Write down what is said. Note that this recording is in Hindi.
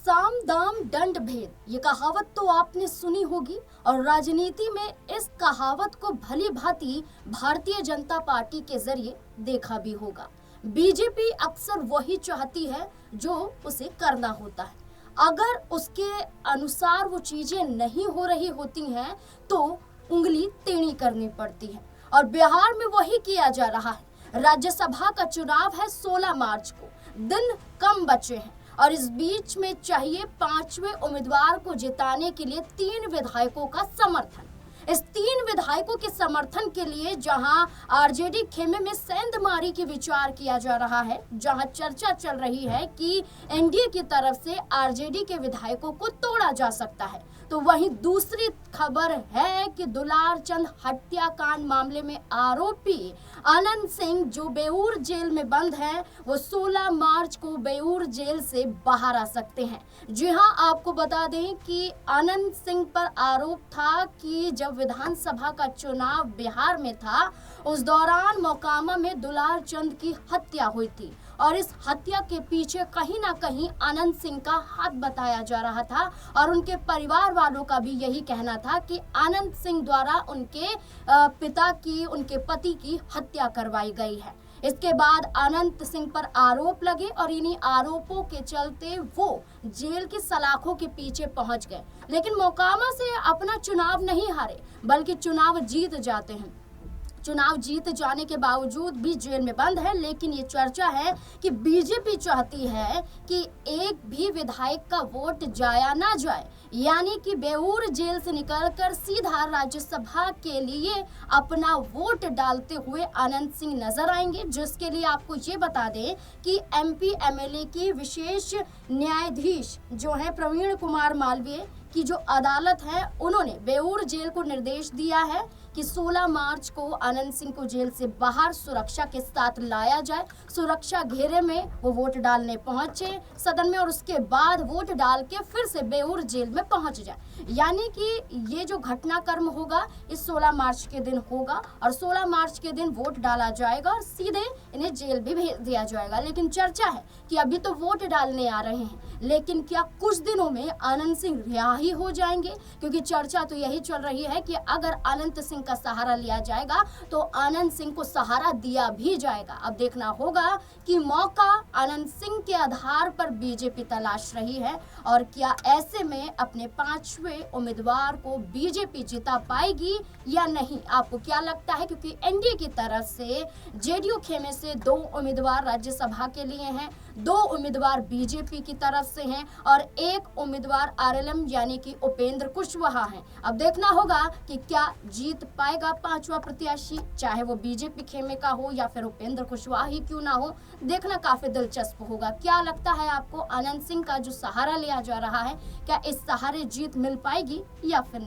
साम दाम दंड भेद, ये कहावत तो आपने सुनी होगी और राजनीति में इस कहावत को भली भांति भारतीय जनता पार्टी के जरिए देखा भी होगा। बीजेपी अक्सर वही चाहती है जो उसे करना होता है। अगर उसके अनुसार वो चीजें नहीं हो रही होती हैं तो उंगली टेढ़ी करनी पड़ती है और बिहार में वही किया जा रहा है। राज्यसभा का चुनाव है 16 मार्च को, दिन कम बचे हैं और इस बीच में चाहिए 5वें उम्मीदवार को जिताने के लिए 3 विधायकों का समर्थन। इस 3 विधायकों के समर्थन के लिए जहां आरजेडी खेमे में सेंधमारी की विचार किया जा रहा है, जहां चर्चा चल रही है कि एनडीए की तरफ से आरजेडी के विधायकों को तोड़ा जा सकता है, तो वहीं दूसरी खबर है कि दुलारचंद हत्याकांड मामले में आरोपी आनंद सिंह जो बेऊर जेल में बंद है, वो 16 मार्च को बेऊर जेल से बाहर आ सकते हैं। जी हां, आपको बता दें कि आनंद सिंह पर आरोप था कि जब विधानसभा का चुनाव बिहार में था, उस दौरान मोकामा में दुलारचंद की हत्या हुई थी और इस हत्या के पीछे कहीं ना कहीं आनंद सिंह का हाथ बताया जा रहा था और उनके परिवार वालों का भी यही कहना था कि आनंद सिंह द्वारा उनके पिता की, उनके पति की हत्या करवाई गई है। इसके बाद आनंद सिंह पर आरोप लगे और इन्हीं आरोपों के चलते वो जेल की सलाखों के पीछे पहुंच गए, लेकिन मोकामा से अपना चुनाव नहीं हारे बल्कि चुनाव जीत जाते हैं। चुनाव जीत जाने के बावजूद भी जेल में बंद है, लेकिन ये चर्चा है कि बीजेपी चाहती है कि एक भी विधायक का वोट जाया ना जाए, यानी कि बेऊर जेल से निकलकर सीधा राज्यसभा के लिए अपना वोट डालते हुए आनंद सिंह नजर आएंगे। जिसके लिए आपको ये बता दें कि एमपी एमएलए की विशेष न्यायाधीश जो है प्रवीण कुमार मालवीय की जो अदालत है, उन्होंने बेऊर जेल को निर्देश दिया है कि 16 मार्च को आनंद सिंह को जेल से बाहर सुरक्षा के साथ लाया जाए। सुरक्षा घेरे में वो वोट डालने पहुंचे सदन में और उसके बाद वोट डाल के फिर से बेऊर जेल में पहुंच जाए, यानी कि ये जो घटनाक्रम होगा इस 16 मार्च के दिन होगा और 16 मार्च के दिन वोट डाला जाएगा और सीधे इन्हें जेल भी भेज दिया जाएगा। लेकिन चर्चा है कि अभी तो वोट डालने आ रहे हैं, लेकिन क्या कुछ दिनों में आनंद सिंह रिहा ही हो जाएंगे? क्योंकि चर्चा तो यही चल रही है कि अगर आनंद सिंह का सहारा लिया जाएगा तो आनंद सिंह को सहारा दिया भी जाएगा। अब देखना होगा कि मौका आनंद सिंह के आधार पर बीजेपी तलाश रही है और क्या ऐसे में अपने 5वें उम्मीदवार को बीजेपी जिता पाएगी या नहीं। आपको क्या लगता है? क्योंकि एनडीए की तरफ से जेडीयू खेमे से 2 उम्मीदवार राज्यसभा के लिए हैं, 2 उम्मीदवार बीजेपी की तरफ से हैं और 1 उम्मीदवार आरएलएम यानी कि उपेंद्र कुशवाहा हैं। अब देखना होगा कि क्या जीत पाएगा 5वां प्रत्याशी, चाहे वो बीजेपी खेमे का हो या फिर उपेंद्र कुशवाहा ही क्यों ना हो। देखना काफी दिलचस्प होगा। क्या लगता है आपको, आनंद सिंह का जो सहारा लिया जा रहा है, क्या इस सहारे जीत मिल पाएगी या फिर नहीं?